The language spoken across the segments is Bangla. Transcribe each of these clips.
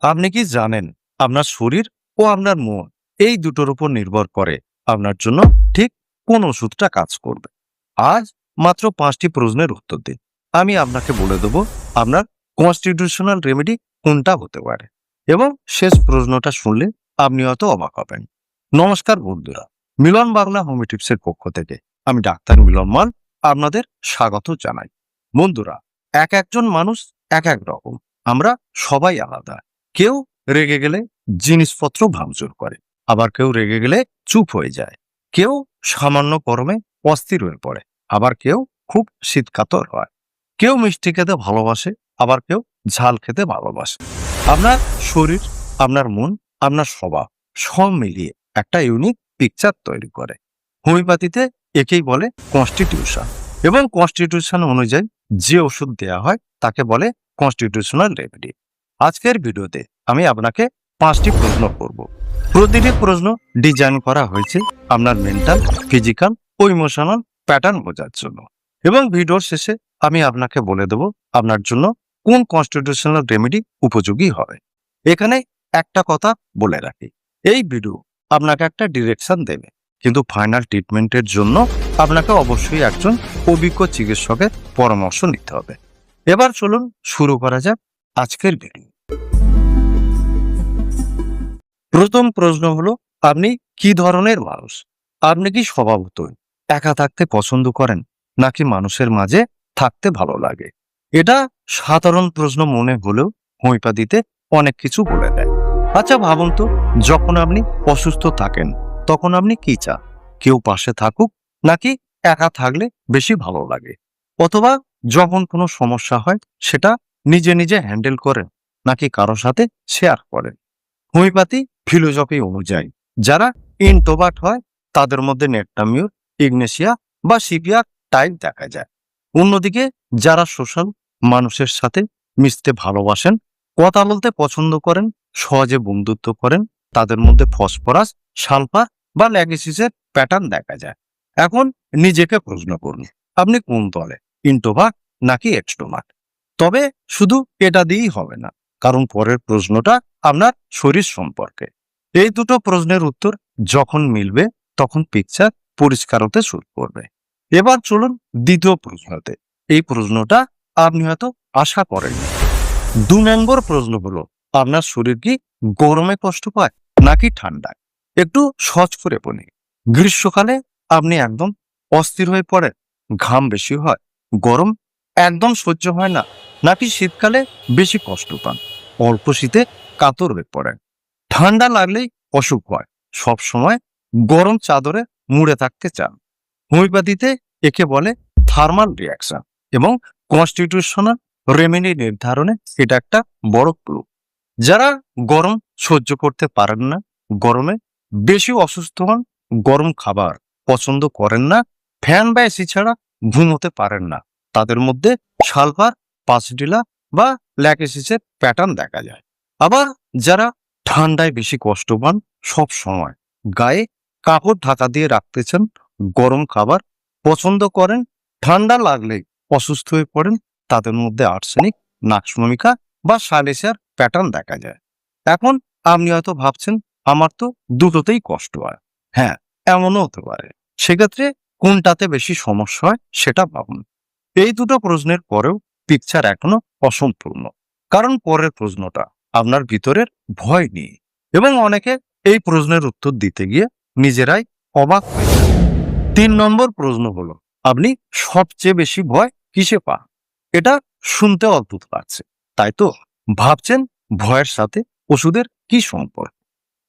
আপনি কি জানেন আপনার শরীর ও আপনার মন এই দুটোর উপর নির্ভর করে আপনার জন্য ঠিক কোন ওষুধটা কাজ করবে? আজ মাত্র 5টি প্রশ্নের উত্তর দিন। আমি আপনাকে বলে দেব আপনার কনস্টিটিউশনাল রেমেডি কোনটা হতে পারে। এবং শেষ প্রশ্নটা শুনলে আপনি হয়তো অবাক হবেন। নমস্কার বন্ধুরা, মিলন বাংলা হোমিও টিপসের পক্ষ থেকে আমি ডাক্তার মিলন মাল আপনাদের স্বাগত জানাই। বন্ধুরা, একজন মানুষ এক রকম, আমরা সবাই আলাদা। কেউ রেগে গেলে জিনিসপত্র ভাঙচুর করে, আবার কেউ রেগে গেলে চুপ হয়ে যায়। কেউ সামান্য গরমে অস্থির হয়ে পড়ে, আবার কেউ খুব শীতকাতর হয়। কেউ মিষ্টি খেতে ভালোবাসে, আবার কেউ ঝাল খেতে ভালোবাসে। আপনার শরীর, আপনার মন, আপনার স্বভাব সব মিলিয়ে একটা ইউনিক পিকচার তৈরি করে। হোমিওপ্যাথিতে একেই বলে কনস্টিটিউশন, এবং কনস্টিটিউশন অনুযায়ী যে ওষুধ দেয়া হয় তাকে বলে কনস্টিটিউশনাল রেমেডি। আজকের ভিডিওতে আমি আপনাকে 5টি প্রশ্ন করব। প্রতিটি প্রশ্ন ডিজাইন করা হয়েছে আপনার মেন্টাল, ফিজিক্যাল ও ইমোশনাল প্যাটার্ন বোঝার জন্য। এবং ভিডিওর শেষে আমি আপনাকে বলে দেব আপনার জন্য কোন কনস্টিটিউশনাল রেমেডি উপযোগী হবে। এখানে একটা কথা বলে রাখি, এই ভিডিও আপনাকে একটা ডিরেকশন দেবে, কিন্তু ফাইনাল ট্রিটমেন্টের জন্য আপনাকে অবশ্যই একজন অভিজ্ঞ চিকিৎসকের পরামর্শ নিতে হবে। এবার চলুন শুরু করা যাক আজকের ভিডিও। প্রথম প্রশ্ন হলো, আপনি কি ধরনের মানুষ? আপনি কি স্বভাবতই একা থাকতে পছন্দ করেন, নাকি মানুষের মাঝে থাকতে ভালো লাগে? এটা সাধারণ প্রশ্ন মনে হলেও হোমিওপ্যাথিতে অনেক কিছু বলে দেয়। আচ্ছা ভাবুন তো, যখন আপনি অসুস্থ থাকেন তখন আপনি কি চান? কেউ পাশে থাকুক, নাকি একা থাকলে বেশি ভালো লাগে? অথবা যখন কোনো সমস্যা হয় সেটা নিজে নিজে হ্যান্ডেল করেন, নাকি কারো সাথে শেয়ার করেন? হোমিওপ্যাথি ফিলোসফি অনুযায়ী যারা ইন্ট্রোভার্ট হয় তাদের মধ্যে নেট্টামিউর, ইগনেশিয়া বা সিভিয়ার টাইপ দেখা যায়। অন্যদিকে যারা সোশ্যাল, মানুষের সাথে মিশতে ভালোবাসেন, কথা বলতে পছন্দ করেন, সহজে বন্ধুত্ব করেন, তাদের মধ্যে ফসফরাস, সালফার বা ল্যাগিসিসের প্যাটার্ন দেখা যায়। এখন নিজেকে প্রশ্ন করুন, আপনি কোন দলে, ইন্ট্রোভার্ট নাকি এক্সট্রোভার্ট? তবে শুধু এটা দিয়েই হবে না, কারণ পরের প্রশ্নটা আপনার শরীর সম্পর্কে। এই দুটো প্রশ্নের উত্তর যখন মিলবে তখন পিকচার পরিষ্কার হতে শুরু করবে। এবার চলুন দ্বিতীয় প্রশ্নতে। এই প্রশ্নটা আপনি হয়তো আশা করেননি। 2 নম্বর প্রশ্ন হলো, আপনার শরীর কি গরমে কষ্ট পায় নাকি ঠান্ডায়? একটু সহজ করে বলি, গ্রীষ্মকালে আপনি একদম অস্থির হয়ে পড়েন, ঘাম বেশি হয়, গরম একদম সহ্য হয় না, নাকি শীতকালে বেশি কষ্ট পান, অল্প শীতে কাতর হয়ে পড়েন? ঠান্ডা লাগলেই অসুখ হয়, সব সময় গরম চাদরে মুড়ে থাকতে চান? হোমিওপ্যাথিতে একে বলে থার্মাল রিয়াকশন, এবং কনস্টিটিউশনাল রেমেডি নির্ধারণে এটা একটা বড় ক্লু। যারা গরম সহ্য করতে পারেন না, গরমে বেশি অসুস্থ হন, গরম খাবার পছন্দ করেন না, ফ্যান বা এসি ছাড়া ঘুমোতে পারেন না, তাদের মধ্যে সালফার, পাসডিলা বা ল্যাকেসিসের প্যাটার্ন দেখা যায়। আবার যারা ঠান্ডায় বেশি কষ্ট পান, সব সময় গায়ে কাপড় ঢাকা দিয়ে রাখতে চান, গরম খাবার পছন্দ করেন, ঠান্ডা লাগলেই অসুস্থ হয়ে পড়েন, তাদের মধ্যে আর্সেনিক, নাকশমিকা বা সাইলেসিয়ার প্যাটার্ন দেখা যায়। এখন আপনি হয়তো ভাবছেন, আমার তো দুটোতেই কষ্ট হয়। হ্যাঁ, এমনও হতে পারে। সেক্ষেত্রে কোনটাতে বেশি সমস্যা হয় সেটা ভাবুন। এই দুটো প্রশ্নের পরেও পিকচার এখনো অসম্পূর্ণ, কারণ পরের প্রশ্নটা আপনার ভিতরের ভয় নিয়ে, এবং অনেকে এই প্রশ্নের উত্তর দিতে গিয়ে নিজেরাই অবাক হয়ে যায়। 3 নম্বর প্রশ্ন হলো, আপনি সবচেয়ে বেশি ভয় কিসে পান? এটা শুনতে অদ্ভুত লাগছে, তাই তো? ভাবছেন ভয়ের সাথে ওষুধের কি সম্পর্ক?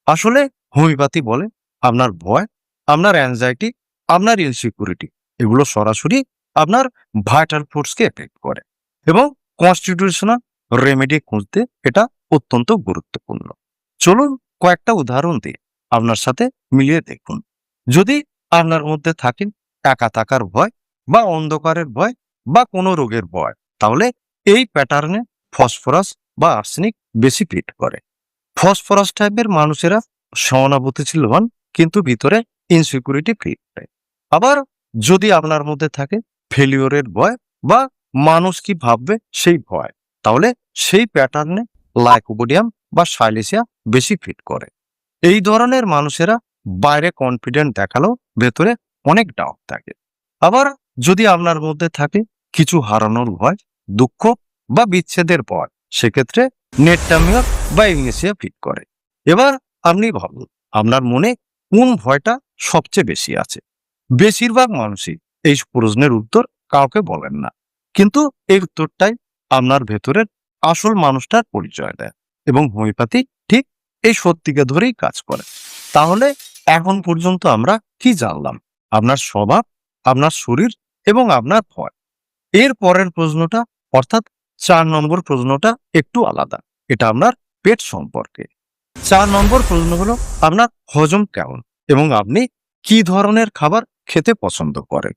আসলে হোমিওপ্যাথি বলে আপনার ভয়, আপনার অ্যাংজাইটি, আপনার ইনসিকিউরিটি এগুলো সরাসরি আপনার ভাইটাল ফোর্সকে এফেক্ট করে, এবং কনস্টিটিউশনাল রেমেডি খুঁজতে এটা অত্যন্ত গুরুত্বপূর্ণ। চলুন কয়েকটা উদাহরণ দিয়ে আপনার সাথে মিলিয়ে দেখুন। যদি আপনার মধ্যে থাকে একা থাকার ভয়, বা অন্ধকারের ভয়, বা কোনো রোগের ভয়, তাহলে এই প্যাটার্নে ফসফরাস বা আর্সেনিক বেশি ফিট করে। ফসফরাস টাইপের মানুষেরা সহানুভূতিশীল হন, কিন্তু ভিতরে ইনসিকিউরিটি ফিল করে। আবার যদি আপনার মধ্যে থাকে ফেলিওরের ভয়, বা মানুষ কি ভাববে সেই ভয়, তাহলে সেই প্যাটার্নে লাইকোপোডিয়াম বা সাইলেসিয়া বেশি ফিট করে। এই ধরনের মানুষেরা বাইরে কনফিডেন্ট দেখালেও ভেতরে অনেক ডাউট থাকে। আবার যদি আপনার মধ্যে থাকে কিছু হারানোর ভয়, দুঃখ বা বিচ্ছেদের ভয়, সেক্ষেত্রে নেটটামিয়া বা ইগনেসিয়া ফিট করে। এবার আপনি ভাবুন আপনার মনে কোন ভয়টা সবচেয়ে বেশি আছে। বেশিরভাগ মানুষই এই প্রশ্নের উত্তর কাউকে বলেন না, কিন্তু এই উত্তরটাই আপনার ভেতরের আসল মানুষটার পরিচয় দেয় এবং হোমিওপ্যাথি ঠিক এই সত্যিকে ধরেই কাজ করে। তাহলে এখন পর্যন্ত আমরা কি জানলাম? আপনার স্বভাব, আপনার শরীর এবং আপনার ভয়। এর পরের প্রশ্নটা অর্থাৎ 4 নম্বর প্রশ্নটা একটু আলাদা। এটা আপনার পেট সম্পর্কে। 4 নম্বর প্রশ্ন হলো আপনার হজম কেমন এবং আপনি কি ধরনের খাবার খেতে পছন্দ করেন।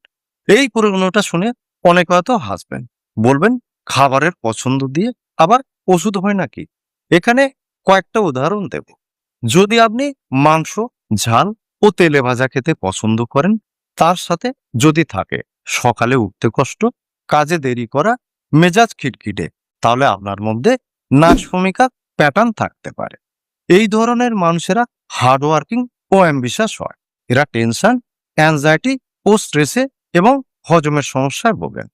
এই প্রশ্নটা শুনে অনেকে হয়তো হাসবেন, বলবেন খাবারের পছন্দ দিয়ে আবার ওষুধ হয় নাকি? এখানে কয়েকটা উদাহরণ দেব। যদি আপনি মাংস, ঝাল ও তেলে ভাজা খেতে পছন্দ করেন, তার সাথে যদি থাকে সকালে উঠতে কষ্ট, কাজে দেরি করা, মেজাজ খিটখিটে, তাহলে আপনার মধ্যে নাশভূমিকা প্যাটার্ন থাকতে পারে। এই ধরনের মানুষেরা হার্ডওয়ার্কিং ও অ্যাম্বিশাস হয়। এরা টেনশন, অ্যাংজাইটি ও স্ট্রেসে এবং হজমের সমস্যায় ভোগেন।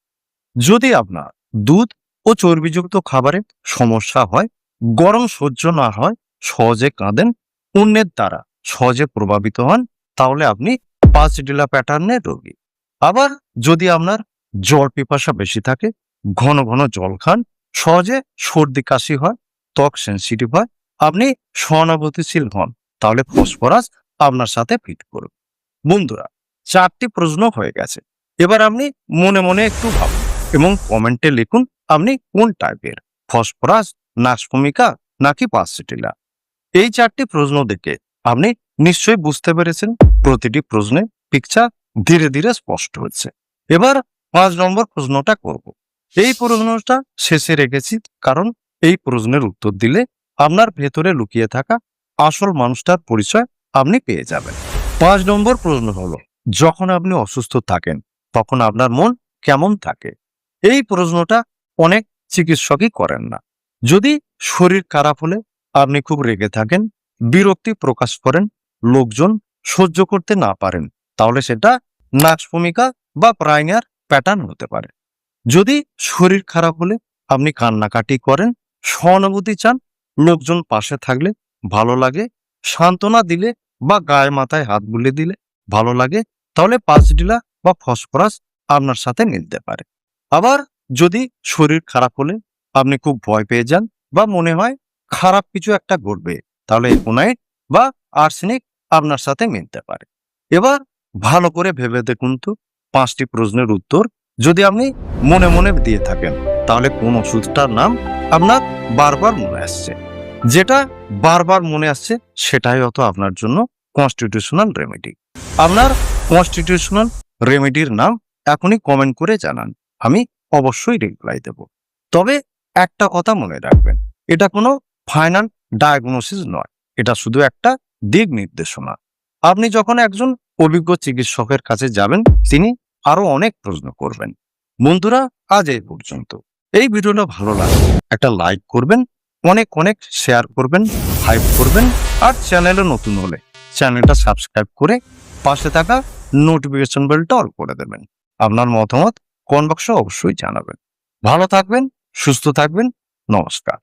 যদি আপনার দুধ ও চর্বিযুক্ত খাবারে সমস্যা হয়, গরম সহ্য না হয়, সহজে কাঁদেন, অন্যের দ্বারা সহজে প্রভাবিত হন, তাহলে আপনি পাঁচডিলা প্যাটার্নের রোগী। আবার যদি আপনার জল পিপাসা বেশি থাকে, ঘন ঘন জল খান, সহজে সর্দি কাশি হয়, ত্বক সেন্সিটিভ হয়, আপনি সহানুভূতিশীল হন, তাহলে ফসফরাস আপনার সাথে ফিট করবে। বন্ধুরা, 4টি প্রশ্ন হয়ে গেছে। এবার আপনি মনে মনে একটু ভাবুন এবং কমেন্টে লিখুন আপনি কোন টাইপের, ফসফরাস, নাশভূমিকা নাকি পাঁচডিলা। এই 4টি প্রশ্ন দেখে আপনি নিশ্চয়ই বুঝতে পেরেছেন প্রতিটি প্রশ্নে পিকচার ধীরে ধীরে স্পষ্ট হচ্ছে। এবার 5 নম্বর প্রশ্নটা করব। এই প্রশ্নটা শেষে রেখেছি কারণ এই প্রশ্নের উত্তর দিলে আপনার ভেতরে লুকিয়ে থাকা আসল মানুষটার পরিচয় আপনি পেয়ে যাবেন। 5 নম্বর প্রশ্ন হলো, যখন আপনি অসুস্থ থাকেন তখন আপনার মন কেমন থাকে? এই প্রশ্নটা অনেক চিকিৎসকই করেন না। যদি শরীর খারাপ হলে আপনি খুব রেগে থাকেন, বিরক্তি প্রকাশ করেন, লোকজন সহ্য করতে না পারেন, তাহলে সেটা নাশভূমিকা বা প্রাইনার প্যাটার্ন হতে পারে। যদি শরীর খারাপ হলে আপনি কান্নাকাটি করেন, সহানুভূতি চান, লোকজন পাশে থাকলে ভালো লাগে, সান্ত্বনা দিলে বা গায়ে মাথায় হাত বুলিয়ে দিলে ভালো লাগে, তাহলে পাঁচডিলা বা ফসফরাস আপনার সাথে মিলতে পারে। আবার যদি শরীর খারাপ হলে আপনি খুব ভয় পেয়ে যান বা মনে হয় খারাপ কিছু একটা ঘটবে, তাহলে এপোনাইট বা আর্সেনিক আপনার সাথে মিলতে পারে। এবার ভালো করে ভেবে দেখুন তো 5টি প্রশ্নের উত্তর যদি আপনি মনে মনে দিয়ে থাকেন, তাহলে কোন ওষুধটার নাম আপনার বারবার মনে আসছে। যেটা বারবার মনে আসছে সেটাই হয়তো আপনার জন্য কনস্টিটিউশনাল রেমেডি। আপনার কনস্টিটিউশনাল রেমেডির নাম এখনই কমেন্ট করে জানান, আমি অবশ্যই রিপ্লাই দেব। তবে একটা কথা মনে রাখবেন, এটা কোনো ফাইনাল ডায়াগনোসিস নয়, এটা শুধু একটা দিক নির্দেশনা। আপনি যখন একজন অভিজ্ঞ চিকিৎসকের কাছে যাবেন, তিনি আরো অনেক প্রশ্ন করবেন। বন্ধুরা, আজ এই পর্যন্ত। এই ভিডিওটা ভালো লাগলে একটা লাইক করবেন, অনেক অনেক শেয়ার করবেন, হাইপ করবেন, আর চ্যানেলে নতুন হলে চ্যানেলটা সাবস্ক্রাইব করে পাশে থাকা নোটিফিকেশন বেলটা অল করে দেবেন। আপনার মতামত কমেন্ট বক্সে অবশ্যই জানাবেন। ভালো থাকবেন, সুস্থ থাকবেন, নমস্কার।